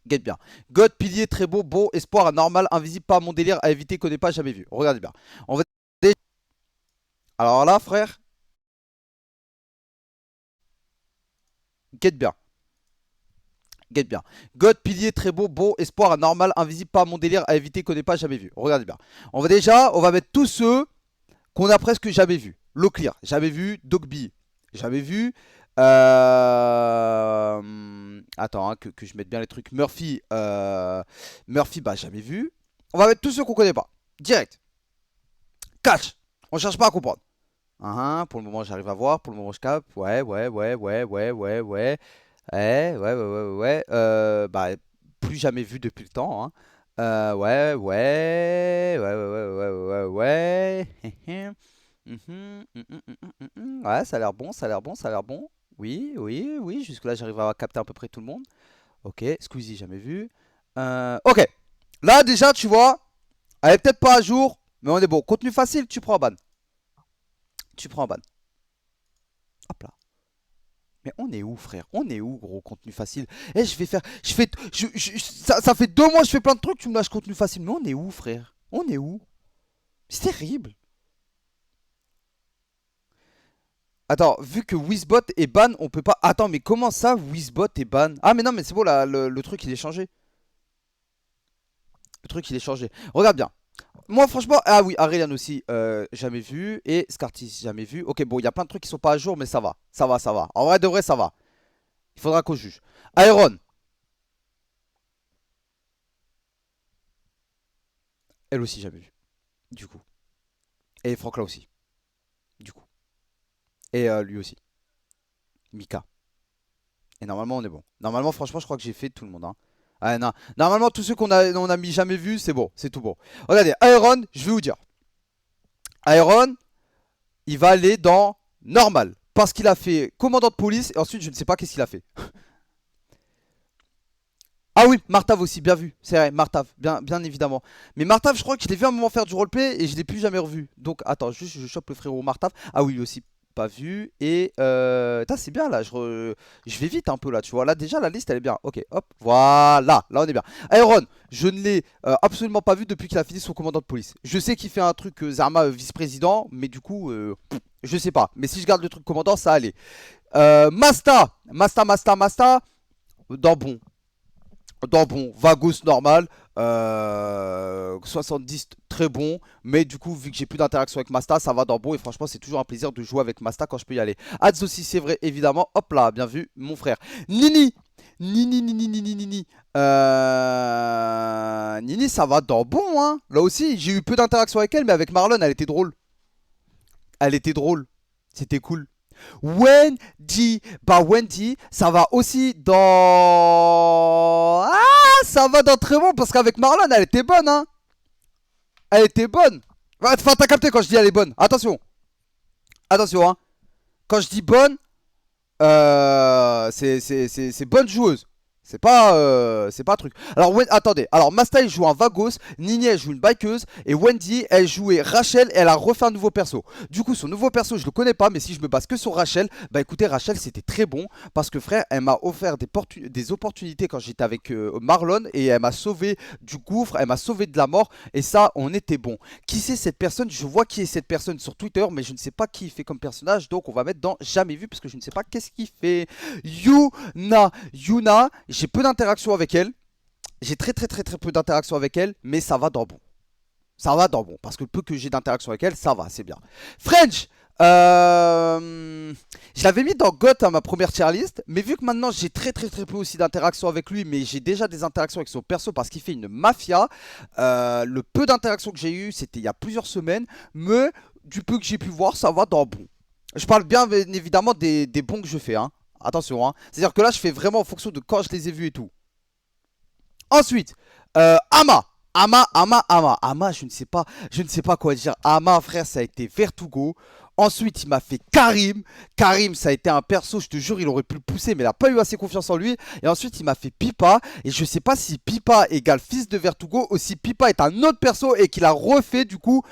Get bien. God, pilier, très beau, beau, espoir, anormal, invisible, pas mon délire, à éviter, connais pas, jamais vu. Regardez bien. On va... Alors là, frère, get bien. Get bien. God, pilier, très beau, beau, espoir, anormal, invisible, pas mon délire, à éviter, connais pas, jamais vu. Regardez bien. On va mettre tous ceux qu'on a presque jamais vus. Low clear, jamais vu. Dogby, jamais vu. Attends, hein, que je mette bien les trucs. Murphy, Murphy, bah jamais vu. On va mettre tous ceux qu'on connaît pas. Direct. Catch. On cherche pas à comprendre. Pour le moment, j'arrive à voir. Pour le moment, je capte. Ouais, ouais, ouais, ouais, ouais, ouais, ouais. Ouais, ouais, ouais, ouais, ouais. Bah, plus jamais vu depuis le temps, hein. Ouais, ouais, ouais, ouais, ouais, ouais, ouais, ouais. Mhm, Ouais, ça a l'air bon, ça a l'air bon, ça a l'air bon. Oui, oui, oui. Jusque-là, j'arrive à capter à peu près tout le monde. Ok, Squeezie, jamais vu. Ok. Là, déjà, tu vois, elle est peut-être pas à jour, mais on est bon. Contenu facile, tu prends en ban. Tu prends en ban. Hop là. Mais on est où, frère? On est où, gros, contenu facile? Eh, je vais faire. Je fais. Ça fait 2 mois que je fais plein de trucs, tu me lâches contenu facile. Mais on est où, frère? On est où? C'est terrible. Attends, vu que Wizbot est ban, on peut pas. Attends, mais comment ça, Wizbot est ban? Ah, mais non, mais c'est bon, là, le truc il est changé. Le truc il est changé. Regarde bien. Moi, franchement, ah oui, Aurelian aussi, jamais vu. Et Scartis, jamais vu. Ok, bon, il y a plein de trucs qui sont pas à jour, mais ça va. Ça va, ça va. En vrai, de vrai, ça va. Il faudra qu'on juge. Iron, elle aussi, jamais vu. Du coup. Et Franck là aussi. Du coup. Et lui aussi. Mika. Et normalement, on est bon. Normalement, franchement, je crois que j'ai fait tout le monde, hein. Ah, non. Normalement, tous ceux on a mis jamais vu, c'est bon. C'est tout bon. Regardez, Iron, je vais vous dire. Iron, il va aller dans normal. Parce qu'il a fait commandant de police. Et ensuite, je ne sais pas qu'est-ce qu'il a fait. Ah oui, Martav aussi, bien vu. C'est vrai, Martav, bien, bien évidemment. Mais Martav, je crois que je l'ai vu un moment faire du roleplay et je l'ai plus jamais revu. Donc attends, juste je chope le frérot Martav. Ah oui, lui aussi, pas vu. Et c'est bien là, je vais vite un peu là, tu vois. Là déjà, la liste elle est bien. Ok, hop, voilà, là on est bien. Iron, je ne l'ai absolument pas vu depuis qu'il a fini son commandant de police. Je sais qu'il fait un truc Zarma vice-président, mais du coup, je sais pas. Mais si je garde le truc commandant, ça allait. Masta, dans bon. Dans bon, Vagos normal, 70 très bon, mais du coup vu que j'ai plus d'interaction avec Masta, ça va dans bon et franchement c'est toujours un plaisir de jouer avec Masta quand je peux y aller. Ads aussi c'est vrai évidemment, hop là, bien vu mon frère. Nini, Nini. Nini ça va dans bon hein, là aussi j'ai eu peu d'interaction avec elle mais avec Marlon elle était drôle. Elle était drôle, c'était cool. Wendy, bah Wendy, ça va aussi dans... Ah, ça va dans très bon parce qu'avec Marlon, elle était bonne, hein. Elle était bonne. Enfin, t'as capté quand je dis elle est bonne. Attention, attention, hein. Quand je dis bonne, c'est bonne joueuse. C'est pas un truc. Alors, attendez. Alors, Masta, il joue un Vagos. Nini, elle joue une bikeuse. Et Wendy, elle jouait Rachel. Et elle a refait un nouveau perso. Du coup, son nouveau perso, je le connais pas. Mais si je me base que sur Rachel, bah écoutez, Rachel, c'était très bon. Parce que frère, elle m'a offert des opportunités quand j'étais avec Marlon. Et elle m'a sauvé du gouffre. Elle m'a sauvé de la mort. Et ça, on était bon. Qui c'est cette personne? Je vois qui est cette personne sur Twitter. Mais je ne sais pas qui il fait comme personnage. Donc, on va mettre dans jamais vu. Parce que je ne sais pas qu'est-ce qu'il fait. Yuna, j'ai peu d'interaction avec elle. J'ai très peu d'interaction avec elle, mais ça va dans bon. Ça va dans bon, parce que le peu que j'ai d'interaction avec elle, ça va, c'est bien. French, je l'avais mis dans GOT à ma première tier list, mais vu que maintenant j'ai très peu aussi d'interaction avec lui, mais j'ai déjà des interactions avec son perso parce qu'il fait une mafia, le peu d'interaction que j'ai eu, c'était il y a plusieurs semaines, mais du peu que j'ai pu voir, ça va dans bon. Je parle bien évidemment des bons que je fais, hein. Attention, hein. C'est-à-dire que là, je fais vraiment en fonction de quand je les ai vus et tout. Ensuite, Ama. Ama, je ne sais pas quoi dire. Ama, frère, ça a été Vertugo. Ensuite, il m'a fait Karim. Karim, ça a été un perso, je te jure, il aurait pu le pousser, mais il n'a pas eu assez confiance en lui. Et ensuite, il m'a fait Pipa. Et je sais pas si Pipa égale fils de Vertugo ou si Pipa est un autre perso et qu'il a refait, du coup,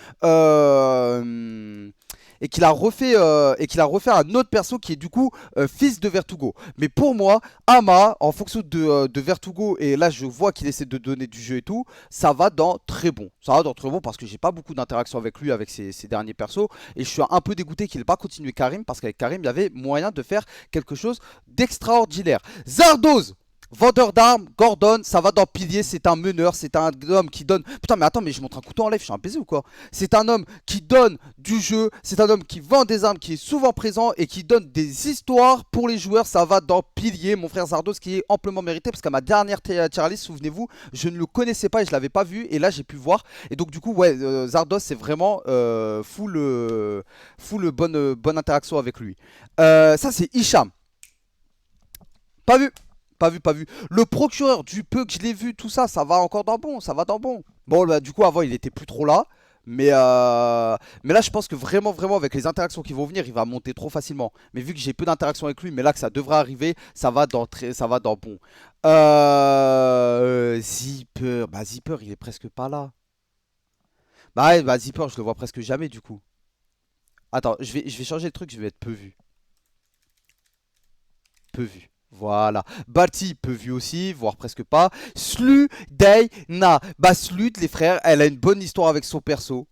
et qu'il a refait un autre perso qui est du coup fils de Vertugo. Mais pour moi, Ama, en fonction de Vertugo, et là je vois qu'il essaie de donner du jeu et tout, ça va dans très bon. Ça va dans très bon parce que j'ai pas beaucoup d'interaction avec lui, avec ses derniers persos. Et je suis un peu dégoûté qu'il n'ait pas continué Karim parce qu'avec Karim, il y avait moyen de faire quelque chose d'extraordinaire. Zardoz! Vendeur d'armes, Gordon, ça va dans pilier, c'est un meneur, c'est un homme qui donne... Putain mais attends mais je montre un couteau en live, je suis un baiser ou quoi? C'est un homme qui donne du jeu, c'est un homme qui vend des armes, qui est souvent présent et qui donne des histoires pour les joueurs, ça va dans pilier, mon frère Zardos qui est amplement mérité parce qu'à ma dernière tier list, souvenez-vous, je ne le connaissais pas et je l'avais pas vu et là j'ai pu voir et donc du coup ouais, Zardos c'est vraiment full bonne interaction avec lui. Ça c'est Hicham, pas vu. Pas vu, pas vu. Le procureur, du peu que je l'ai vu, tout ça, ça va encore dans bon, ça va dans bon. Bon, bah, du coup, avant, il était plus trop là. Mais là, je pense que vraiment, vraiment, avec les interactions qui vont venir, il va monter trop facilement. Mais vu que j'ai peu d'interactions avec lui, mais là que ça devrait arriver, ça va dans bon. Zipper. Bah, Zipper, il est presque pas là. Bah, ouais, bah, Zipper, je le vois presque jamais, du coup. Attends, je vais changer le truc, je vais être peu vu. Peu vu. Voilà. Balti, peu vu aussi, voire presque pas. Sludeyna. Bah, Slud, les frères, elle a une bonne histoire avec son perso.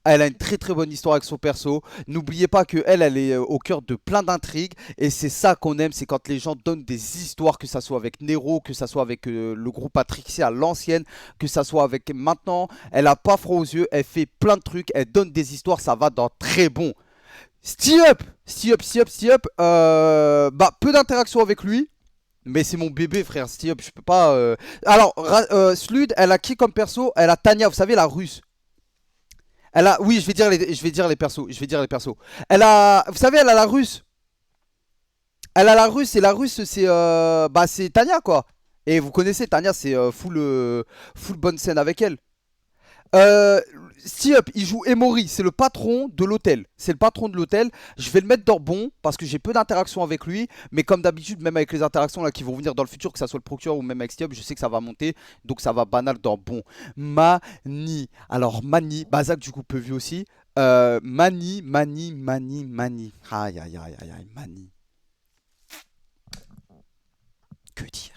Elle a une très très bonne histoire avec son perso. N'oubliez pas que elle est au cœur de plein d'intrigues. Et c'est ça qu'on aime, c'est quand les gens donnent des histoires, que ça soit avec Nero, que ça soit avec le groupe Atrixie à l'ancienne, que ça soit avec maintenant. Elle a pas froid aux yeux, elle fait plein de trucs, elle donne des histoires, ça va dans très bon. Stiup, bah peu d'interaction avec lui, mais c'est mon bébé frère, Stiup, je peux pas... Alors, Slud, elle a qui comme perso? Elle a Tanya, vous savez la russe. Elle a... Oui, je vais dire les persos, Elle a... Vous savez, elle a la russe. Elle a la russe, et la russe c'est... Bah c'est Tanya quoi. Et vous connaissez Tanya, c'est full bonne scène avec elle. Euh, Stiup, il joue Emory, c'est le patron de l'hôtel. C'est le patron de l'hôtel. Je vais le mettre dans bon parce que j'ai peu d'interactions avec lui. Mais comme d'habitude, même avec les interactions là qui vont venir dans le futur, que ça soit le procureur ou même avec Stiup, je sais que ça va monter. Donc ça va banal dans bon. Mani. Alors Mani, Bazak du coup peut vu aussi. Mani. Aïe aïe aïe aïe aïe, Mani. Que dire?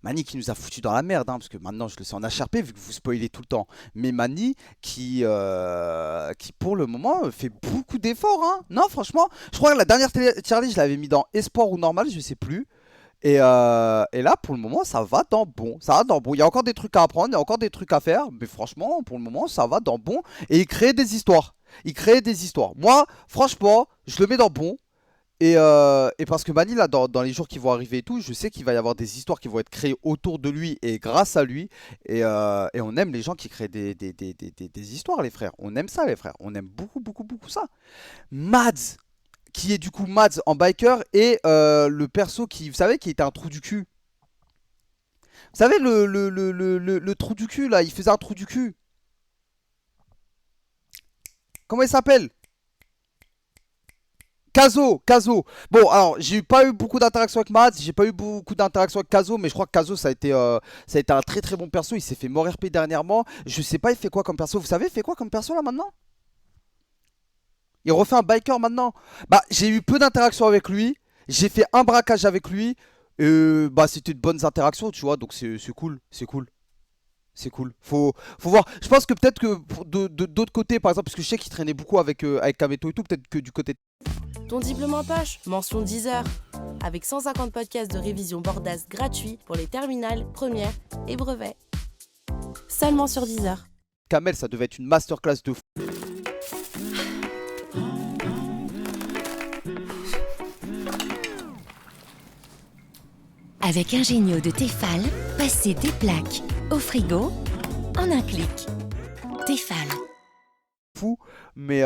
Mani qui nous a foutu dans la merde, hein, parce que maintenant je le sais en HRP vu que vous spoilez tout le temps. Mais Mani qui pour le moment fait beaucoup d'efforts. Hein. Non, franchement, je crois que la dernière Charlie, je l'avais mis dans espoir ou normal, je sais plus. Et là, pour le moment, ça va dans bon. Ça va dans bon. Il y a encore des trucs à apprendre, il y a encore des trucs à faire. Mais franchement, pour le moment, ça va dans bon. Et il crée des histoires. Il crée des histoires. Moi, franchement, je le mets dans bon. Et parce que Manny, là, dans les jours qui vont arriver et tout, je sais qu'il va y avoir des histoires qui vont être créées autour de lui et grâce à lui. Et on aime les gens qui créent des histoires, les frères. On aime ça, les frères. On aime beaucoup, beaucoup, beaucoup ça. Mads, qui est du coup Mads en biker et le perso qui, vous savez, qui était un trou du cul. Vous savez, le trou du cul, là, il faisait un trou du cul. Comment il s'appelle? Kazo. Bon, alors, j'ai pas eu beaucoup d'interactions avec Mads, j'ai pas eu beaucoup d'interactions avec Kazo, mais je crois que Kazo, ça a été un très très bon perso. Il s'est fait mort RP dernièrement. Je sais pas, il fait quoi comme perso. Vous savez, il fait quoi comme perso là maintenant? Il refait un biker maintenant. Bah, j'ai eu peu d'interactions avec lui. J'ai fait un braquage avec lui. Bah, c'était de bonnes interactions, tu vois, donc c'est cool. C'est cool. C'est cool. Faut voir. Je pense que peut-être que d'autre côté, par exemple, parce que je sais qu'il traînait beaucoup avec Kameto et tout, peut-être que du côté. Ton diplôme en poche, mention 10 heures. Avec 150 podcasts de révision Bordas gratuits pour les terminales, premières et brevets. Seulement sur 10 heures. Kamel, ça devait être une masterclass de fou. Avec Ingenio de Tefal, passez des plaques au frigo en un clic. Tefal. Fou, mais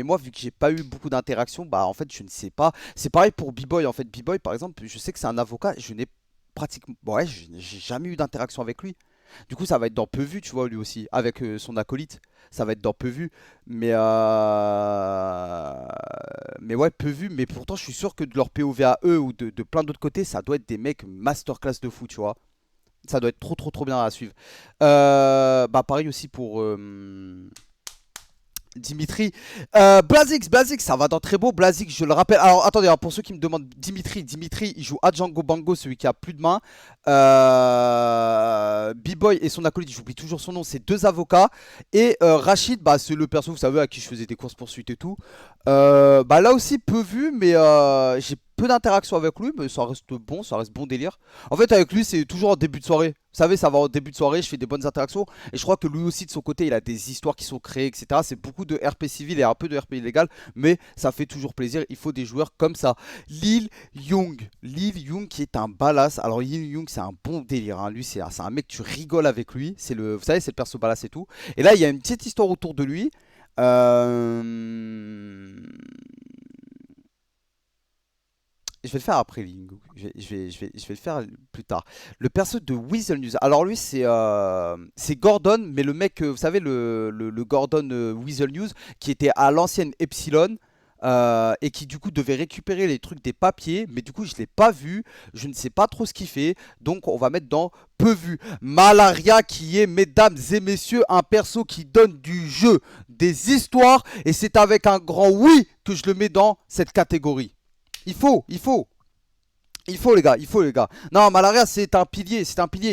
moi vu que j'ai pas eu beaucoup d'interactions, bah en fait je ne sais pas. C'est pareil pour B-Boy en fait. B-Boy par exemple, je sais que c'est un avocat, je n'ai pratiquement, ouais, j'ai jamais eu d'interaction avec lui. Du coup ça va être dans peu vu, tu vois, lui aussi, avec son acolyte, ça va être dans peu vu, mais ouais, peu vu, mais pourtant je suis sûr que de leur POV à eux ou de plein d'autres côtés, ça doit être des mecs masterclass de fou, tu vois. Ça doit être trop trop trop bien à suivre. Bah pareil aussi pour Dimitri. Blazix, ça va dans très beau. Blazix, je le rappelle. Alors attendez, alors, pour ceux qui me demandent, Dimitri, il joue à Django Bango, celui qui a plus de main. B-Boy et son acolyte, j'oublie toujours son nom, c'est deux avocats. Et Rachid, bah, c'est le perso, vous savez, à qui je faisais des courses poursuites et tout. Bah là aussi, peu vu, mais j'ai peu d'interaction avec lui, mais ça reste bon, ça reste bon délire. En fait, avec lui, c'est toujours en début de soirée. Vous savez, ça va en début de soirée, je fais des bonnes interactions. Et je crois que lui aussi, de son côté, il a des histoires qui sont créées, etc. C'est beaucoup de RP civil et un peu de RP illégal, mais ça fait toujours plaisir. Il faut des joueurs comme ça. Lil Young qui est un balasse. Alors, Lil Young, c'est un bon délire, hein. Lui, c'est un mec, tu rigoles avec lui. Vous savez, c'est le perso balasse et tout. Et là, il y a une petite histoire autour de lui. Je vais le faire après, Lingo. Je vais le faire plus tard. Le perso de Weasel News. Alors lui, c'est Gordon, mais le mec, vous savez, le Gordon Weasel News, qui était à l'ancienne Epsilon, et qui du coup devait récupérer les trucs des papiers, mais du coup je l'ai pas vu, je ne sais pas trop ce qu'il fait, donc on va mettre dans peu vu. Malaria qui est, mesdames et messieurs, un perso qui donne du jeu, des histoires, et c'est avec un grand oui que je le mets dans cette catégorie. Il faut les gars, Non, Malaria, c'est un pilier.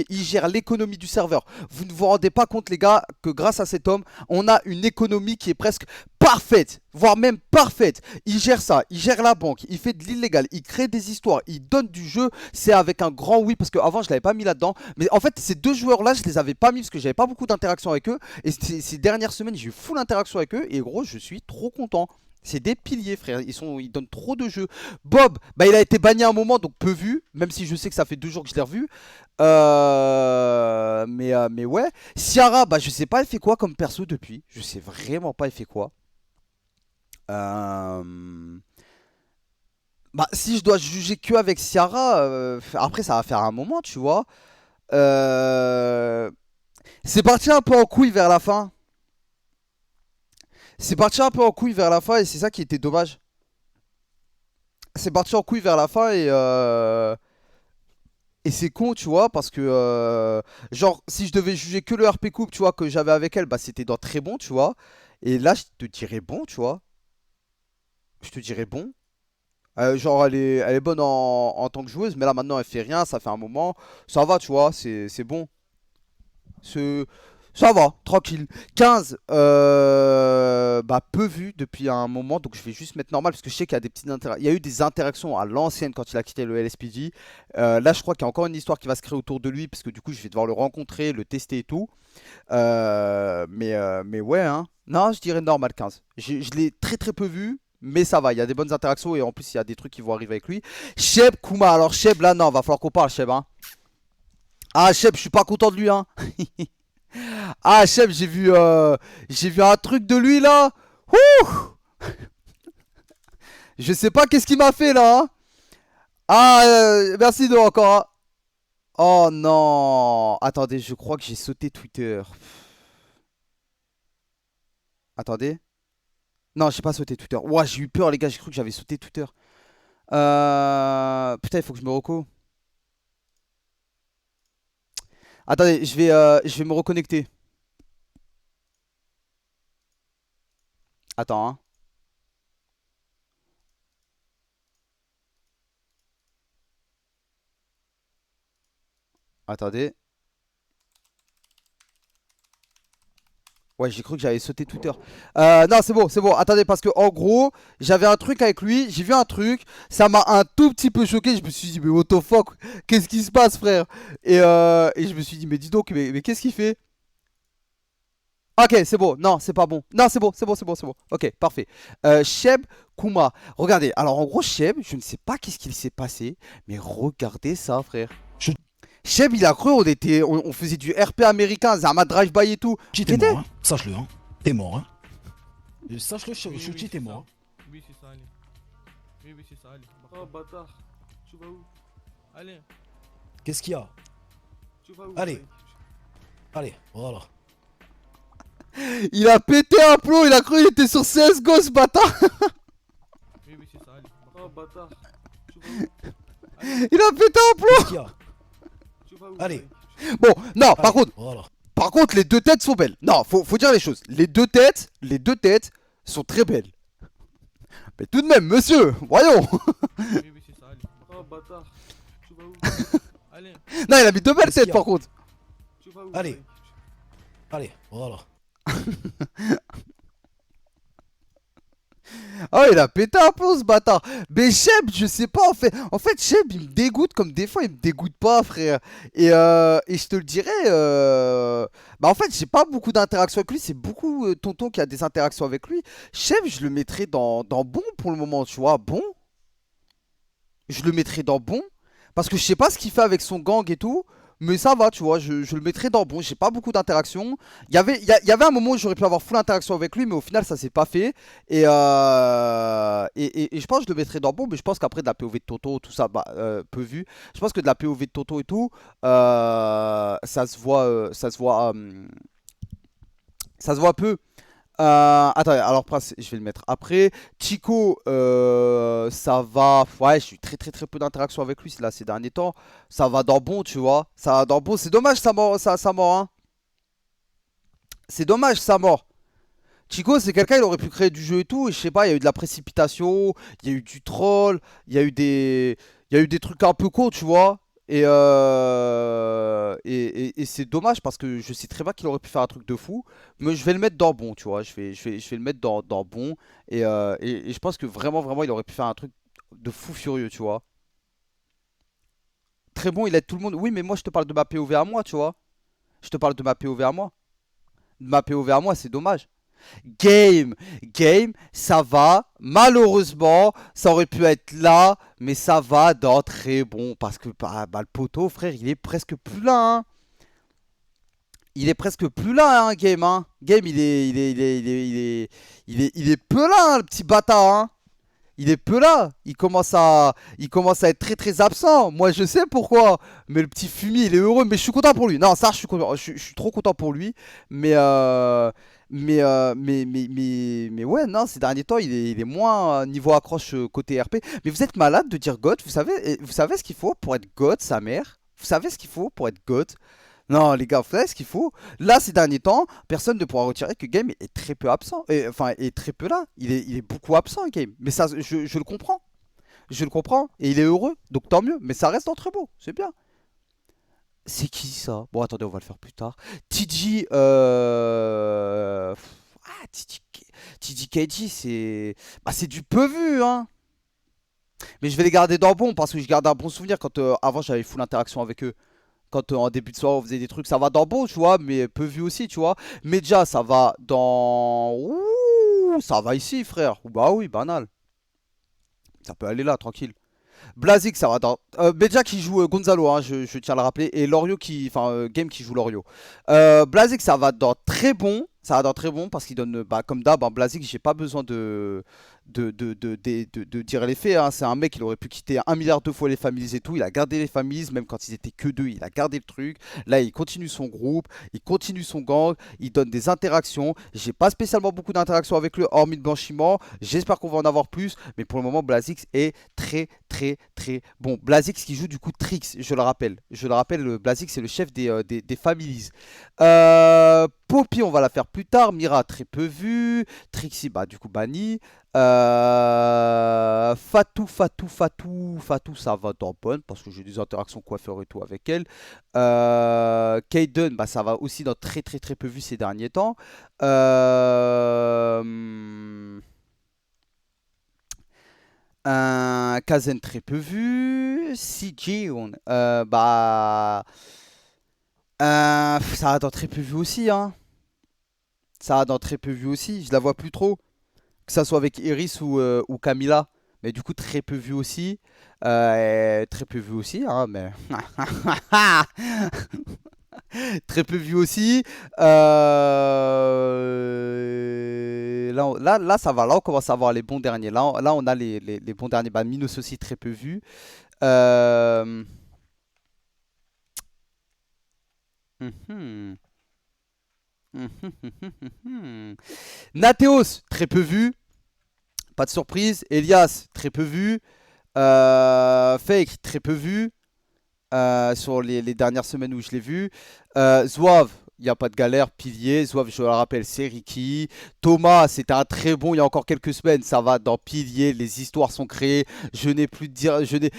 Il gère l'économie du serveur. Vous ne vous rendez pas compte, les gars, que grâce à cet homme, on a une économie qui est presque parfaite, voire même parfaite. Il gère ça, il gère la banque, il fait de l'illégal, il crée des histoires, il donne du jeu. C'est avec un grand oui, parce qu'avant, je l'avais pas mis là-dedans. Mais en fait, ces deux joueurs-là, je les avais pas mis parce que j'avais pas beaucoup d'interaction avec eux. Et ces dernières semaines, j'ai eu full interaction avec eux. Et gros, je suis trop content. C'est des piliers, frère. Ils donnent trop de jeux. Bob, bah il a été banni à un moment, donc peu vu. Même si je sais que ça fait 2 jours que je l'ai revu. Mais ouais. Ciara, bah je sais pas, elle fait quoi comme perso depuis. Je sais vraiment pas, elle fait quoi. Bah si je dois juger que avec Ciara, après ça va faire un moment, tu vois. Euh, C'est parti un peu en couille vers la fin. Et c'est ça qui était dommage. C'est parti en couille vers la fin et c'est con, tu vois, parce que genre si je devais juger que le RP coupe, tu vois, que j'avais avec elle, bah c'était dans très bon, tu vois. Et là je te dirais bon, tu vois. Je te dirais bon. Genre elle est bonne en tant que joueuse, mais là maintenant elle fait rien, ça fait un moment. Ça va, tu vois, c'est bon. C'est- Ça va, tranquille. 15, bah peu vu depuis un moment, donc je vais juste mettre normal parce que je sais qu'il y a des petites il y a eu des interactions à l'ancienne quand il a quitté le LSPD. Là, je crois qu'il y a encore une histoire qui va se créer autour de lui parce que du coup, je vais devoir le rencontrer, le tester et tout. Mais ouais, hein. Non, je dirais normal 15. Je l'ai très très peu vu. Mais ça va, il y a des bonnes interactions et en plus il y a des trucs qui vont arriver avec lui. Sheb, Kuma, alors Sheb là non, va falloir qu'on parle Sheb, hein. Ah Sheb, je suis pas content de lui, hein. Ah, chef, j'ai vu un truc de lui là. Ouh, je sais pas qu'est-ce qu'il m'a fait là, hein. Ah, merci de encore, hein. Oh non. Attendez, je crois que j'ai sauté Twitter. Attendez. Non, j'ai pas sauté Twitter. Ouah, j'ai eu peur, les gars. J'ai cru que j'avais sauté Twitter. Putain, il faut que je me reco. Attendez, je vais me reconnecter. Attends, hein. Attendez. Ouais, j'ai cru que j'avais sauté Twitter. Non, c'est bon, c'est bon. Attendez, parce que en gros, j'avais un truc avec lui, j'ai vu un truc, ça m'a un tout petit peu choqué. Je me suis dit, mais what the fuck, qu'est-ce qui se passe, frère? Et je me suis dit, mais dis donc, mais qu'est-ce qu'il fait? Ok, c'est bon. Non, c'est pas bon. Non, c'est bon, c'est bon, c'est bon, c'est bon. Ok, parfait. Sheb Kuma. Regardez, alors en gros, Sheb, je ne sais pas qu'est-ce qu'il s'est passé, mais regardez ça, frère. Je Sheb, il a cru, on faisait du RP américain, Zama Drive-by et tout. Chuchi, t'es mort, hein. Sache-le, hein. T'es mort, hein. Sache-le, Chuchi, t'es c'est mort. ça. Oui, c'est ça, allez. Oui, c'est ça, allez. Oh bâtard, tu vas où? Allez, Qu'est-ce qu'il y a? Tu vas où? Allez. mec Allez, voilà. Il a pété un plomb, il a cru qu'il était sur CSGO, ce bâtard. oui, c'est ça, allez. Oh bâtard, tu vas où? Il a pété un plomb. Qu'est-ce qu'il y a? Tu vas où? Allez. mec Bon, non, par Allez, contre, voilà. Par contre, les deux têtes sont belles. Non, faut dire les choses. Les deux têtes sont très belles. Mais tout de même, monsieur, voyons. Oui, oui, c'est ça, allez. Oh, bâtard. Tu vas où? Allez, Non, il a mis deux belles Qu'est-ce qu'il têtes y a par contre. Tu vas où? Allez. mec? Allez, voilà. Oh, il a pété un plomb ce bâtard. Mais Cheb, je sais pas en fait. En fait, Cheb, il me dégoûte comme des fois, il me dégoûte pas, frère. Et je te le dirais. Bah, en fait, j'ai pas beaucoup d'interactions avec lui. C'est beaucoup Tonton qui a des interactions avec lui. Cheb, je le mettrais dans bon pour le moment, tu vois. Bon. Je le mettrais dans bon. Parce que je sais pas ce qu'il fait avec son gang et tout. Mais ça va, tu vois, je le mettrais dans bon. J'ai pas beaucoup d'interactions. Il y avait un moment où j'aurais pu avoir full interaction avec lui, mais au final, ça s'est pas fait. Et je pense que je le mettrais dans bon, mais je pense qu'après de la POV de Toto, tout ça, bah, peu vu. Je pense que de la POV de Toto et tout, ça se voit, ça se voit peu. Attendez, alors Prince, je vais le mettre après. Chico, ça va. Ouais, j'ai eu très très très peu d'interaction avec lui là ces derniers temps. Ça va dans bon, tu vois. Ça va dans bon. C'est dommage sa mort, hein. C'est dommage sa mort. Chico, c'est quelqu'un, il aurait pu créer du jeu et tout. Et je sais pas, il y a eu de la précipitation, il y a eu du troll, il y a eu des trucs un peu cons, tu vois. Et c'est dommage parce que je sais très bien qu'il aurait pu faire un truc de fou. Mais je vais le mettre dans bon, tu vois. Je vais le mettre dans bon. Et je pense que vraiment, vraiment, il aurait pu faire un truc de fou furieux, tu vois. Très bon, il aide tout le monde. Oui, mais moi, je te parle de ma POV à moi, tu vois. Je te parle de ma POV à moi. De ma POV à moi, c'est dommage. Game, ça va. Malheureusement, ça aurait pu être là, mais ça va dans très bon. Parce que le poteau, frère, il est presque plus là, hein. Il est presque plus là, hein, Game, hein. Game, il est peu là, hein, le petit bâtard, hein. Il est peu là. Il commence à être très très absent. Moi, je sais pourquoi. Mais le petit Fumi, il est heureux. Mais je suis content pour lui. Non, ça, je suis content. Je suis trop content pour lui. Mais, mais ouais, non, ces derniers temps, il est moins niveau accroche côté RP. Mais vous êtes malade de dire GOAT. Vous savez ce qu'il faut pour être GOAT, sa mère? Vous savez ce qu'il faut pour être GOAT? Non, les gars, vous savez ce qu'il faut? Là, ces derniers temps, personne ne pourra retirer que Game est très peu absent. Enfin, est très peu là. Il est beaucoup absent, Game. Mais ça, je le comprends. Je le comprends. Et il est heureux. Donc tant mieux. Mais ça reste entre beau. C'est bien. C'est qui ça? Bon, attendez, on va le faire plus tard. TG. Ah, TG KG, c'est. Bah, c'est du peu vu, hein. Mais je vais les garder dans bon parce que je garde un bon souvenir quand avant j'avais full interaction avec eux. Quand en début de soirée on faisait des trucs, ça va dans beau, tu vois, mais peu vu aussi, tu vois. Medja, ça va dans. Ouh, ça va ici, frère. Bah oui, banal. Ça peut aller là, tranquille. Blazik, ça va dans. Medja qui joue Gonzalo, hein, je tiens à le rappeler. Et Lorio qui. Enfin, Game qui joue Lorio. Blazik, ça va dans très bon. Ça va dans très bon parce qu'il donne. Bah, comme d'hab, hein, Blazik, j'ai pas besoin de dire les faits, hein. C'est un mec, il aurait pu quitter 1 milliard de fois les familles et tout. Il a gardé les familles, même quand ils étaient que deux, il a gardé le truc. Là, il continue son groupe, il continue son gang, il donne des interactions. J'ai pas spécialement beaucoup d'interactions avec lui, hormis le blanchiment. J'espère qu'on va en avoir plus, mais pour le moment, Blazix est très, très, très bon. Blazix qui joue du coup Trix, je le rappelle. Je le rappelle, Blazix, c'est le chef des familles. Poppy, on va la faire plus tard. Mira, très peu vue. Trixie, bah, du coup, banni. Fatou, ça va dans bonne parce que j'ai des interactions coiffeurs et tout avec elle. Kaden, bah, ça va aussi dans très très très peu vu ces derniers temps. Kazen très peu vu. CJ, bah, ça va dans très peu vu aussi, hein. Ça va dans très peu vu aussi. Je la vois plus trop. Que ça soit avec Iris ou Camilla. Mais du coup, très peu vu aussi. Très peu vu aussi, hein, mais. Très peu vu aussi. Là, ça va. Là, on commence à avoir les bons derniers. Là on a les bons derniers. Bah, Minos aussi, très peu vu. Mhm. Nathéos, très peu vu. Pas de surprise. Elias, très peu vu. Fake, très peu vu. Sur les dernières semaines où je l'ai vu. Zouave, Il n'y a pas de galère, pilier. Zouave, je le rappelle, c'est Ricky. Thomas, c'était un très bon il y a encore quelques semaines. Ça va dans pilier, les histoires sont créées. Je n'ai plus de dire, je n'ai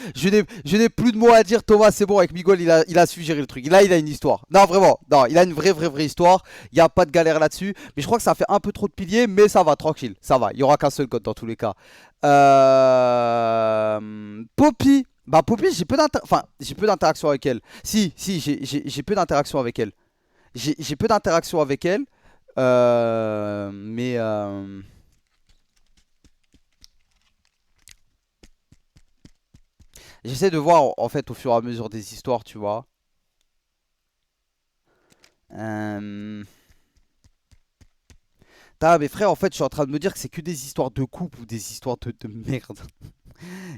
plus de mots à dire. Thomas, c'est bon, avec Miguel, il a su gérer le truc. Là, il a une histoire. Non, vraiment, non, il a une vraie histoire. Il n'y a pas de galère là-dessus. Mais je crois que ça fait un peu trop de piliers, mais ça va, tranquille. Ça va, il n'y aura qu'un seul code dans tous les cas. Poppy. Bah, Poppy, j'ai peu d'interaction avec elle. Si, j'ai peu d'interaction avec elle. J'ai peu d'interaction avec elle, mais j'essaie de voir en fait au fur et à mesure des histoires, tu vois. Euh... Mais frère, en fait, je suis en train de me dire que c'est que des histoires de couple ou des histoires de merde.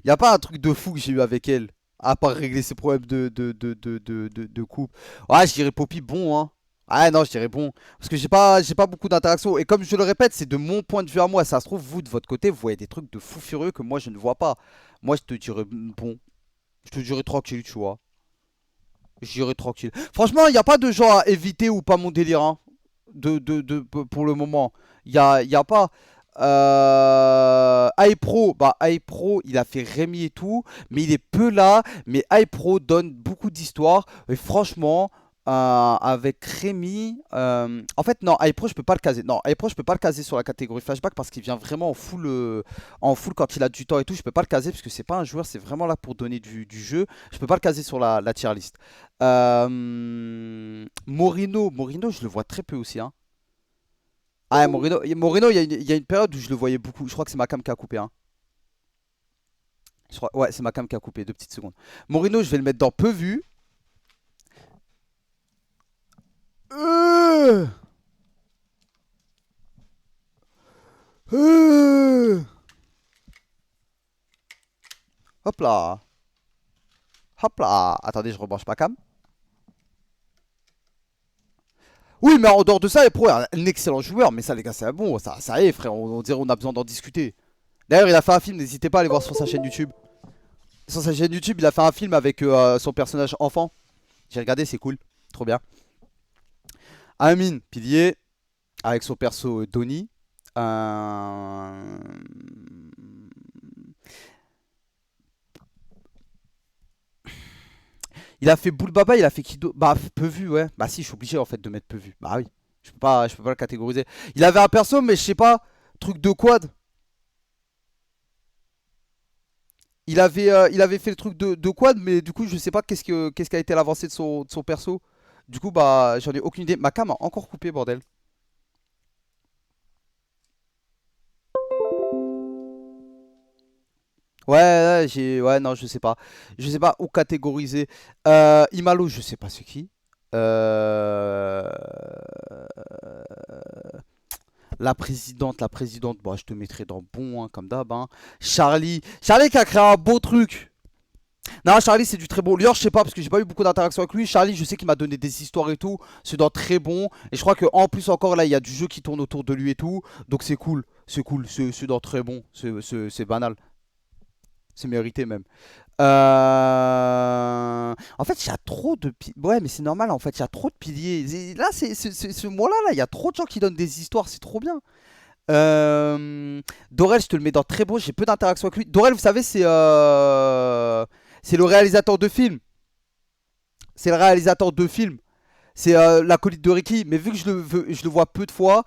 Y a pas un truc de fou que j'ai eu avec elle, à part régler ses problèmes de couple. Ouais, je dirais Poppy bon, hein. Ah non, je dirais bon. Parce que j'ai pas beaucoup d'interactions. Et comme je le répète, c'est de mon point de vue à moi. Ça se trouve, vous, de votre côté, vous voyez des trucs de fou furieux que moi, je ne vois pas. Moi, je te dirais bon. Je te dirais tranquille, tu vois. Je dirais tranquille. Franchement, il n'y a pas de gens à éviter ou pas mon délire, hein. Pour le moment. Y a pas. iPro, bah iPro, il a fait Rémi et tout, mais il est peu là. Mais iPro donne beaucoup d'histoires. Et franchement, avec Rémi, en fait, non, iPro, je peux pas le caser. Non, iPro, je peux pas le caser sur la catégorie flashback parce qu'il vient vraiment en full quand il a du temps et tout. Je peux pas le caser parce que c'est pas un joueur, c'est vraiment là pour donner du jeu. Je peux pas le caser sur la tier list. Morino, je le vois très peu aussi, hein. Ah, Moreno, il y a une période où je le voyais beaucoup. Je crois que c'est ma cam qui a coupé, hein. Ouais, c'est ma cam qui a coupé, 2 petites secondes. Moreno, je vais le mettre dans peu vu. Euh, euh. Hop là. Hop là. Attendez, je rebranche ma cam. Oui, mais en dehors de ça, Pro est un excellent joueur. Mais ça, les gars, c'est bon. Ça y est, frère. On dirait qu'on a besoin d'en discuter. D'ailleurs, il a fait un film. N'hésitez pas à aller voir sur sa chaîne YouTube. Sur sa chaîne YouTube, il a fait un film avec son personnage enfant. J'ai regardé, c'est cool. Trop bien. Amine, pilier. Avec son perso Donnie. Il a fait Boule Baba, il a fait Kido. Bah, peu vu, ouais. Bah, si, je suis obligé en fait de mettre peu vu. Bah, oui. Je peux pas le catégoriser. Il avait un perso, mais je sais pas. Truc de quad. Il avait fait le truc de quad, mais du coup, je sais pas qu'est-ce qui a été l'avancée de son perso. Du coup, bah, j'en ai aucune idée. Ma cam a encore coupé, bordel. Ouais, ouais, ouais, non, je sais pas. Je sais pas où catégoriser. Imalo, je sais pas c'est qui. Euh, la présidente, bon, je te mettrai dans bon, hein, comme d'hab, hein. Charlie qui a créé un beau truc. Non, Charlie, c'est du très bon. Lior, je sais pas, parce que j'ai pas eu beaucoup d'interactions avec lui. Charlie, je sais qu'il m'a donné des histoires et tout. C'est dans très bon. Et je crois qu'en plus, encore là, il y a du jeu qui tourne autour de lui et tout. Donc c'est cool. C'est cool. C'est dans très bon. C'est banal. C'est mérité même. En fait, il y a trop de piliers. Ouais, mais c'est normal, en fait, il y a trop de piliers. Et là, ce mois-là, là, il y a trop de gens qui donnent des histoires, c'est trop bien. Dorel, je te le mets dans très beau, j'ai peu d'interaction avec lui. Dorel, vous savez, c'est le réalisateur de films. C'est le réalisateur de films. C'est l'acolyte de Ricky. Mais vu que je le vois peu de fois,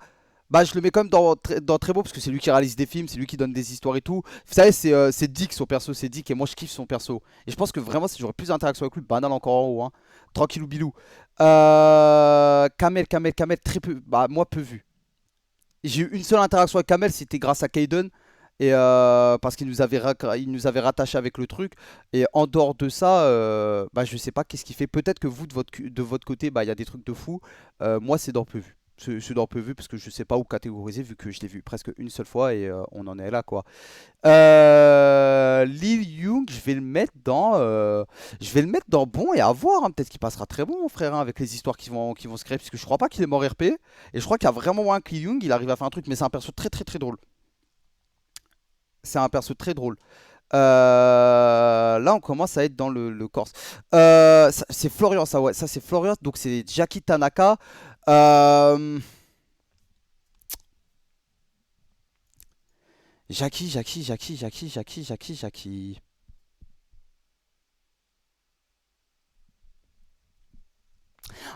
bah je le mets quand même dans très beau parce que c'est lui qui réalise des films, c'est lui qui donne des histoires et tout. Vous savez, c'est Dick son perso, c'est Dick et moi je kiffe son perso. Et je pense que vraiment si j'aurais plus d'interaction avec lui, banal encore en haut, hein. Tranquillou bilou. Kamel, très peu. Bah moi peu vu. J'ai eu une seule interaction avec Kamel, c'était grâce à Kaiden. Et parce il nous avait rattaché avec le truc. Et en dehors de ça, bah je sais pas qu'est-ce qu'il fait. Peut-être que vous de votre côté, bah il y a des trucs de fou. Moi c'est dans peu vu. C'est dans peu vu parce que je sais pas où catégoriser vu que je l'ai vu presque une seule fois et on en est là quoi. Lil Young, je vais le mettre dans bon et à voir, hein. Peut-être qu'il passera très bon, mon frère, hein, avec les histoires qui vont se créer. Parce que je crois pas qu'il est mort RP. Et je crois qu'il y a vraiment moyen que Lil Young il arrive à faire un truc. Mais c'est un perso très très très drôle. C'est un perso très drôle. Là, on commence à être dans le Corse. C'est Florian, ça, ouais. Ça, c'est Florian. Donc, c'est Jackie Tanaka. Euh... Jackie.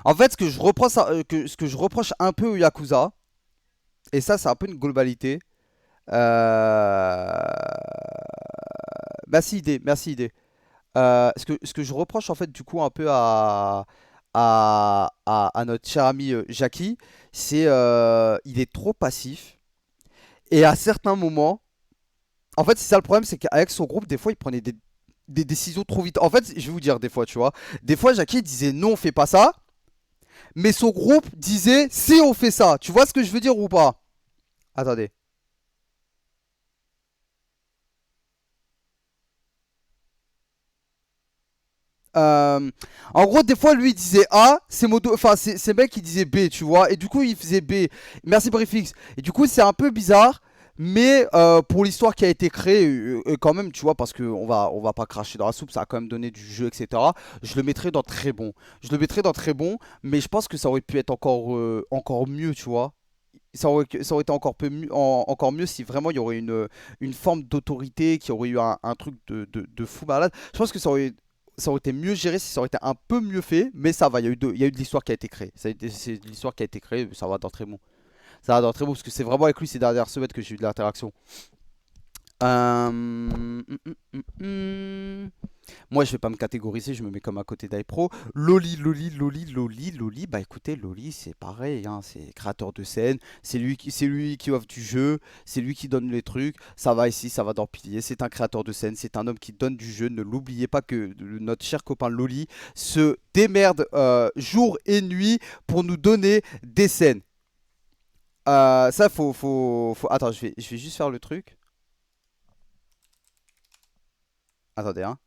En fait, ce que je reproche un peu au Yakuza, et ça, c'est un peu une globalité. Euh... Merci idée. Ce que je reproche en fait du coup un peu à notre cher ami Jackie, c'est il est trop passif et à certains moments, en fait c'est ça le problème, c'est qu'avec son groupe des fois il prenait des décisions trop vite. En fait je vais vous dire des fois tu vois, des fois Jackie disait non on fait pas ça, mais son groupe disait si on fait ça. Tu vois ce que je veux dire ou pas? Attendez. Euh, En gros, des fois, lui, il disait A, enfin, c'est mec qui disait B, tu vois, et du coup, il faisait B. Merci, Briefix. Et du coup, c'est un peu bizarre, mais pour l'histoire qui a été créée, quand même, tu vois, parce on va pas cracher dans la soupe, ça a quand même donné du jeu, etc. Je le mettrais dans très bon. Je le mettrais dans très bon, mais je pense que ça aurait pu être encore mieux, tu vois. Ça aurait été encore mieux si vraiment il y aurait une forme d'autorité, qui aurait eu un truc de fou malade. Je pense que ça aurait été mieux géré si ça aurait été un peu mieux fait, mais ça va, il y a eu de l'histoire qui a été créée. C'est de l'histoire qui a été créée, ça va dans très bon. Ça va dans très bon, parce que c'est vraiment avec lui ces dernières semaines que j'ai eu de l'interaction. Hum. Moi, je vais pas me catégoriser, je me mets comme à côté d'iPro. Loli. Bah écoutez, Loli, c'est pareil, hein, c'est créateur de scène, c'est lui qui offre du jeu, c'est lui qui donne les trucs. Ça va ici, ça va dans Pilier. C'est un créateur de scène, c'est un homme qui donne du jeu. Ne l'oubliez pas que notre cher copain Loli se démerde jour et nuit pour nous donner des scènes. Ça, Attends, je vais juste faire le truc. Attendez, hein.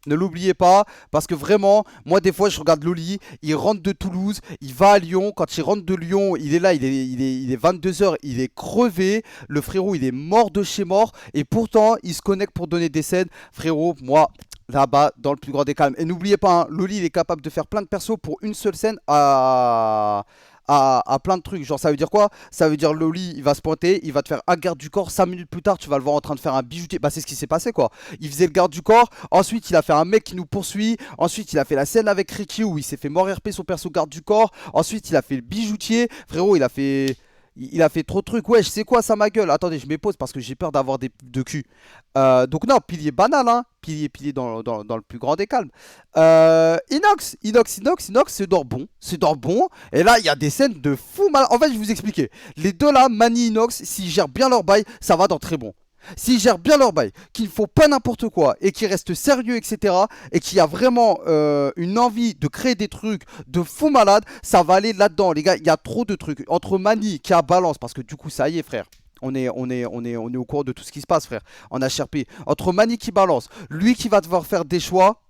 Ne l'oubliez pas, parce que vraiment, moi des fois je regarde Loli, il rentre de Toulouse, il va à Lyon, quand il rentre de Lyon, il est là, il est 22 h, il est crevé, le frérot il est mort de chez mort, et pourtant il se connecte pour donner des scènes, frérot, moi, là-bas, dans le plus grand des calmes. Et n'oubliez pas, hein, Loli il est capable de faire plein de persos pour une seule scène à plein de trucs. Genre ça veut dire quoi? Ça veut dire Loli il va se pointer, il va te faire un garde du corps, 5 minutes plus tard tu vas le voir en train de faire un bijoutier. Bah c'est ce qui s'est passé quoi. Il faisait le garde du corps, ensuite il a fait un mec qui nous poursuit, ensuite il a fait la scène avec Ricky où il s'est fait mort RP son perso garde du corps, ensuite il a fait le bijoutier, frérot il a fait trop de trucs. Ouais, je sais quoi, ça ma gueule. Attendez, je m'épose parce que j'ai peur d'avoir des de cul. Donc, non, pilier banal, hein. Pilier dans le plus grand des calmes. Inox, c'est d'or bon. C'est d'or bon. Et là, il y a des scènes de fou mal. En fait, je vais vous expliquer. Les deux là, Mani Inox, s'ils gèrent bien leur bail, ça va dans très bon. S'ils gèrent bien leur bail, qu'ils ne font pas n'importe quoi et qu'ils restent sérieux, etc. Et qu'il y a vraiment une envie de créer des trucs de fou malade, ça va aller là-dedans, les gars. Il y a trop de trucs. Entre Mani qui a balance, parce que du coup, ça y est, frère. On est au courant de tout ce qui se passe, frère. En HRP. Entre Mani qui balance, lui qui va devoir faire des choix.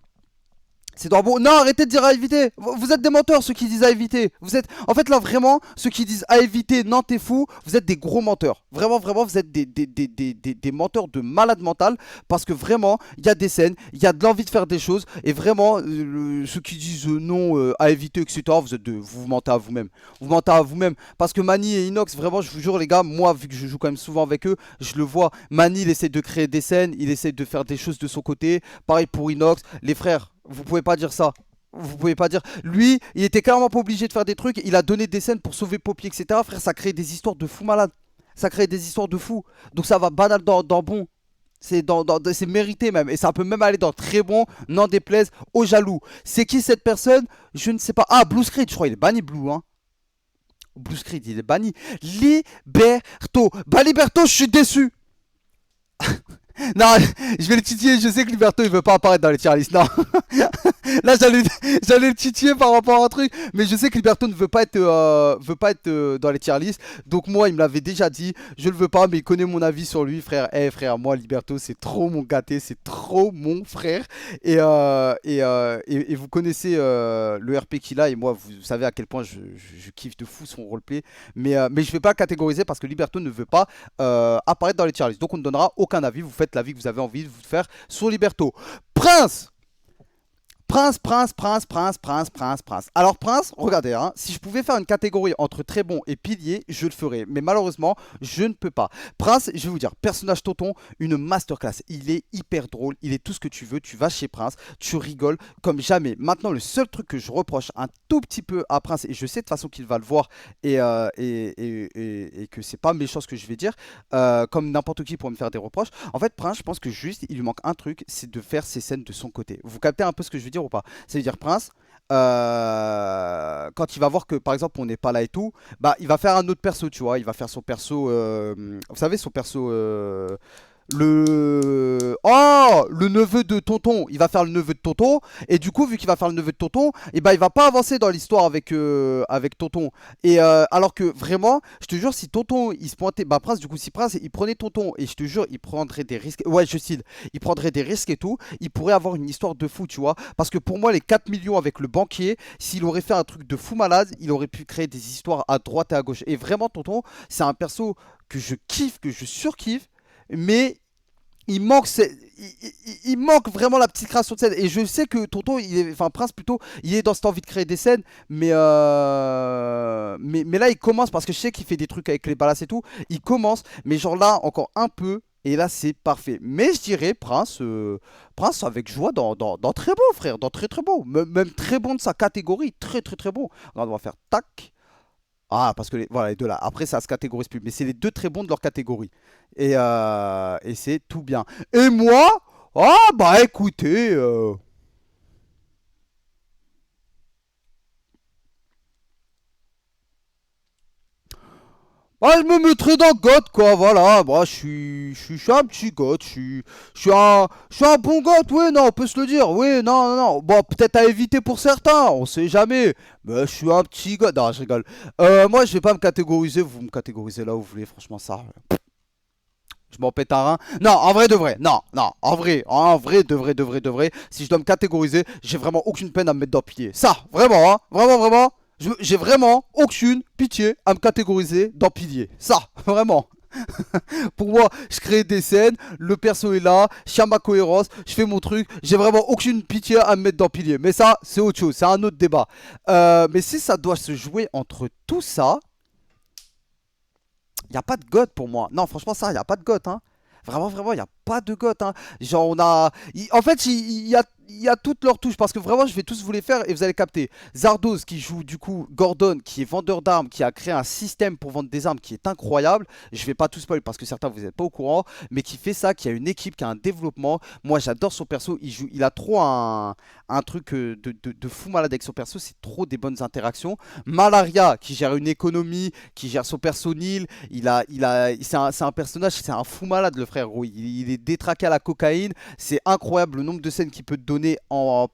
C'est dans bon. Non, arrêtez de dire à éviter. Vous êtes des menteurs, ceux qui disent à éviter. Vous êtes. En fait, là, vraiment, ceux qui disent à éviter, non, t'es fou, vous êtes des gros menteurs. Vraiment, vous êtes des menteurs de malade mental. Parce que vraiment, il y a des scènes, il y a de l'envie de faire des choses. Et vraiment, ceux qui disent non, à éviter, etc., vous mentez à vous-même. Vous mentez à vous-même. Parce que Mani et Inox, vraiment, je vous jure, les gars, moi, vu que je joue quand même souvent avec eux, je le vois. Mani, il essaie de créer des scènes, il essaie de faire des choses de son côté. Pareil pour Inox. Les frères. Vous pouvez pas dire ça. Vous pouvez pas dire. Lui, il était clairement pas obligé de faire des trucs. Il a donné des scènes pour sauver Poppy, etc. Frère, ça crée des histoires de fou malade. Ça crée des histoires de fou. Donc ça va banal dans bon. C'est mérité même. Et ça peut même aller dans très bon. N'en déplaise aux jaloux. C'est qui cette personne? Je ne sais pas. Ah, Blue Screed, je crois. Il est banni Blue, hein. Blue Screed, il est banni. Liberto. Bah, Liberto, je suis déçu. Non, je vais le titiller, je sais que Liberto il veut pas apparaître dans les tier lists, non. Là j'allais le titiller par rapport à un truc, mais je sais que Liberto ne veut pas être, dans les tier lists. Donc moi il me l'avait déjà dit, je le veux pas, mais il connaît mon avis sur lui, frère. Frère, moi Liberto c'est trop mon gâté, c'est trop mon frère. Et vous connaissez le RP qu'il a, et moi vous savez à quel point je kiffe de fou son roleplay. Mais je vais pas le catégoriser parce que Liberto ne veut pas apparaître dans les tier lists. Donc on ne donnera aucun avis, vous faites l'avis que vous avez envie de vous faire sur Liberto. Prince. Alors Prince, regardez, hein, si je pouvais faire une catégorie entre très bon et pilier, je le ferais. Mais malheureusement, je ne peux pas. Prince, je vais vous dire, personnage tonton, une masterclass. Il est hyper drôle, il est tout ce que tu veux. Tu vas chez Prince, tu rigoles comme jamais. Maintenant, le seul truc que je reproche un tout petit peu à Prince, et je sais de toute façon qu'il va le voir, et que c'est pas méchant ce que je vais dire, comme n'importe qui pour me faire des reproches. En fait, Prince, je pense que juste, il lui manque un truc, c'est de faire ses scènes de son côté. Vous captez un peu ce que je veux dire ou pas? Ça veut dire Prince, quand il va voir que par exemple on n'est pas là et tout, bah il va faire un autre perso, tu vois. Il va faire son perso, vous savez, son perso, le neveu de tonton, il va faire le neveu de tonton, et du coup vu qu'il va faire le neveu de tonton, et bah il va pas avancer dans l'histoire avec tonton, et alors que vraiment je te jure, si tonton il se pointait, bah Prince, du coup si Prince il prenait tonton, et je te jure il prendrait des risques, ouais je cite, il prendrait des risques et tout, il pourrait avoir une histoire de fou, tu vois, parce que pour moi les 4 millions avec le banquier, s'il aurait fait un truc de fou malade, il aurait pu créer des histoires à droite et à gauche, et vraiment tonton c'est un perso que je kiffe, que je surkiffe, mais il manque, il manque vraiment la petite création de scène. Et je sais que Tonton, enfin Prince plutôt, il est dans cette envie de créer des scènes. Mais là, il commence parce que je sais qu'il fait des trucs avec les balas et tout. Il commence, mais genre là, encore un peu. Et là, c'est parfait. Mais je dirais Prince, Prince avec joie dans très bon, frère. Dans très très bon. Même très bon de sa catégorie. Très très très bon. Regarde, on va faire tac. Ah, parce que voilà, les deux là. Après, ça se catégorise plus. Mais c'est les deux très bons de leur catégorie. Et c'est tout bien. Et moi, ah bah écoutez, bah, je me mettrais dans God, quoi, voilà. Moi, je suis un petit God, je suis un bon God, oui, non, on peut se le dire, oui, non, non, non. Bon, peut-être à éviter pour certains, on sait jamais. Mais je suis un petit God, non, je rigole. Moi, je vais pas me catégoriser, vous me catégorisez là où vous voulez, franchement, ça. Je m'en pète un rein. Non, en vrai de vrai. Non, non, en vrai de vrai. Si je dois me catégoriser, j'ai vraiment aucune peine à me mettre dans le pilier. Ça, vraiment, hein. Vraiment, vraiment. J'ai vraiment aucune pitié à me catégoriser dans pilier. Ça, vraiment. Pour moi, je crée des scènes, le perso est là, je tiens ma cohérence, je fais mon truc, j'ai vraiment aucune pitié à me mettre dans pilier. Mais ça, c'est autre chose, c'est un autre débat. Mais si ça doit se jouer entre tout ça, il n'y a pas de goth pour moi. Non, franchement, ça, il n'y a pas de goth, hein. Vraiment, vraiment, il n'y a pas de goth, hein. Genre, on a. En fait, il y a toutes leurs touches. Parce que vraiment, je vais tous vous les faire et vous allez capter. Zardoz qui joue, du coup, Gordon, qui est vendeur d'armes, qui a créé un système pour vendre des armes qui est incroyable. Je vais pas tout spoil parce que certains, vous n'êtes pas au courant. Mais qui fait ça, qui a une équipe, qui a un développement. Moi, j'adore son perso. Il a trop un truc de fou malade avec son perso. C'est trop des bonnes interactions. Malaria, qui gère une économie, qui gère son perso Nil. C'est un personnage, c'est un fou malade le frère gros. Il est détraqué à la cocaïne. C'est incroyable le nombre de scènes qu'il peut te donner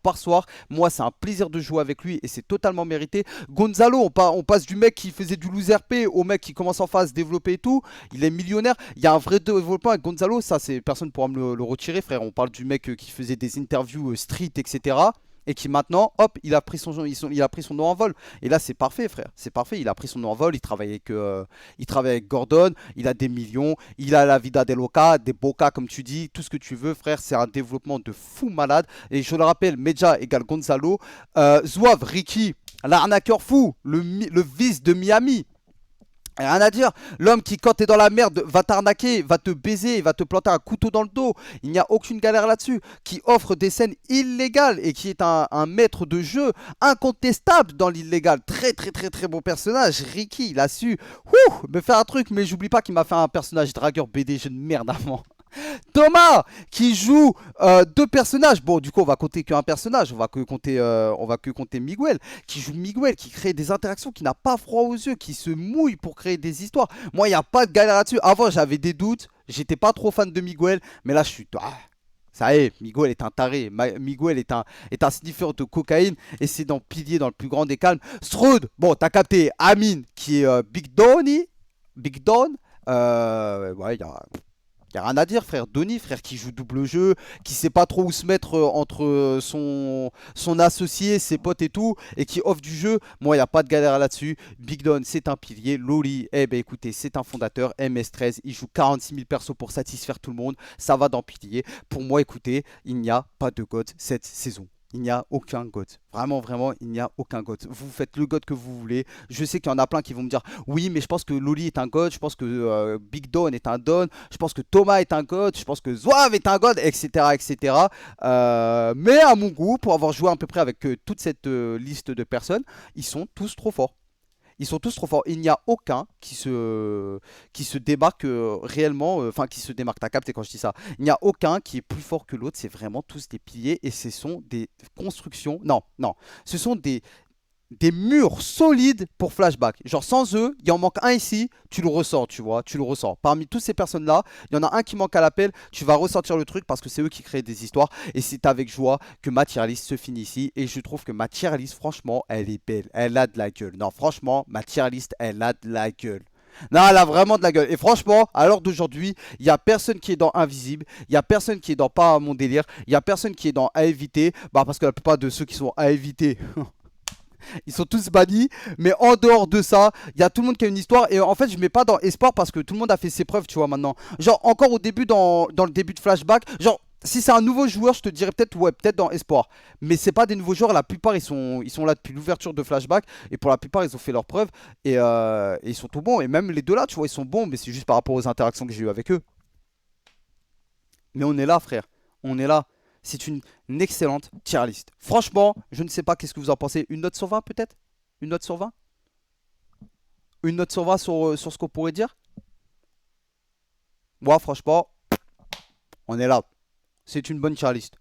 par soir. Moi c'est un plaisir de jouer avec lui et c'est totalement mérité. Gonzalo, on passe du mec qui faisait du loser P au mec qui commence en phase développer et tout. Il est millionnaire. Il y a un vrai développement avec Gonzalo. Ça c'est personne pourra me le retirer frère. On parle du mec qui faisait des interviews street etc. Et qui maintenant, hop, il a pris son nom en vol. Et là, c'est parfait, frère. C'est parfait. Il a pris son nom en vol. Il travaille avec Gordon. Il a des millions. Il a la vida de loca, des boca, comme tu dis. Tout ce que tu veux, frère. C'est un développement de fou malade. Et je le rappelle, Meja égale Gonzalo. Zouave, Ricky, l'arnaqueur fou. Le vice de Miami. Rien à dire, l'homme qui quand t'es dans la merde va t'arnaquer, va te baiser, va te planter un couteau dans le dos, il n'y a aucune galère là-dessus, qui offre des scènes illégales et qui est un maître de jeu incontestable dans l'illégal, très très très très bon personnage, Ricky, il a su me faire un truc, mais j'oublie pas qu'il m'a fait un personnage dragueur BDG de merde avant. Thomas qui joue deux personnages. Bon, du coup, on va compter qu'un personnage. On va que compter Miguel qui joue Miguel, qui crée des interactions, qui n'a pas froid aux yeux, qui se mouille pour créer des histoires. Moi, il n'y a pas de galère là-dessus. Avant, j'avais des doutes. J'étais pas trop fan de Miguel, mais là, je suis. Ça y est, Miguel est un taré. Miguel est un sniffer de cocaïne et c'est dans Pilier, dans le plus grand des calmes. Strud, bon, t'as capté. Amine qui est Big Donny. Big Don. Ouais, il y a. Y a rien à dire, frère. Donny, frère, qui joue double jeu, qui sait pas trop où se mettre entre son associé, ses potes et tout, et qui offre du jeu. Moi, il n'y a pas de galère là-dessus. Big Don, c'est un pilier. Loli, eh ben écoutez, c'est un fondateur. MS13, il joue 46 000 persos pour satisfaire tout le monde. Ça va dans pilier. Pour moi, écoutez, il n'y a pas de God cette saison. Il n'y a aucun GOAT. Vraiment, vraiment, il n'y a aucun GOAT. Vous faites le GOAT que vous voulez. Je sais qu'il y en a plein qui vont me dire oui, mais je pense que Loli est un GOAT. Je pense que Big Don est un Don. Je pense que Thomas est un GOAT. Je pense que Zouave est un GOAT, etc. etc. Mais à mon goût, pour avoir joué à peu près avec toute cette liste de personnes, ils sont tous trop forts. Ils sont tous trop forts. Il n'y a aucun qui se démarque réellement. Enfin, qui se démarque. T'as capté quand je dis ça. Il n'y a aucun qui est plus fort que l'autre. C'est vraiment tous des piliers. Et ce sont des constructions. Non, non. Ce sont des murs solides pour flashback. Genre sans eux, il en manque un ici, tu le ressens, tu vois, tu le ressens. Parmi toutes ces personnes-là, il y en a un qui manque à l'appel, tu vas ressentir le truc parce que c'est eux qui créent des histoires. Et c'est avec joie que ma tier list se finit ici. Et je trouve que ma tier list, franchement, elle est belle. Elle a de la gueule. Non, franchement, ma tier list, elle a de la gueule. Non, elle a vraiment de la gueule. Et franchement, à l'heure d'aujourd'hui, il n'y a personne qui est dans Invisible. Il n'y a personne qui est dans Pas mon délire. Il n'y a personne qui est dans À éviter. Bah, parce que la plupart de ceux qui sont à éviter... Ils sont tous bannis, mais en dehors de ça, il y a tout le monde qui a une histoire. Et en fait, je mets pas dans espoir parce que tout le monde a fait ses preuves, tu vois, maintenant. Genre, encore au début, dans le début de Flashback, genre, si c'est un nouveau joueur, je te dirais peut-être, ouais, peut-être dans espoir. Mais c'est pas des nouveaux joueurs, la plupart, ils sont là depuis l'ouverture de Flashback. Et pour la plupart, ils ont fait leurs preuves. Et ils sont tout bons. Et même les deux là, tu vois, ils sont bons, mais c'est juste par rapport aux interactions que j'ai eues avec eux. Mais on est là, frère. On est là. C'est une excellente tier list. Franchement, je ne sais pas qu'est-ce que vous en pensez. Une note sur 20 peut-être? Une note sur 20? Une note sur 20 sur ce qu'on pourrait dire? Moi, franchement, on est là. C'est une bonne tier list.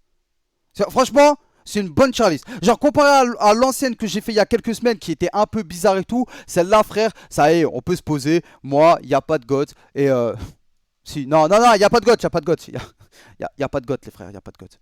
Franchement, c'est une bonne tier list. Genre, comparé à l'ancienne que j'ai fait il y a quelques semaines, qui était un peu bizarre et tout, celle-là, frère, ça y est, on peut se poser. Moi, il n'y a pas de GOAT. Et si, non, non, non, il n'y a pas de GOAT, il n'y a pas de GOAT. Il y a pas de GOAT, les frères, il n'y a pas de GOAT.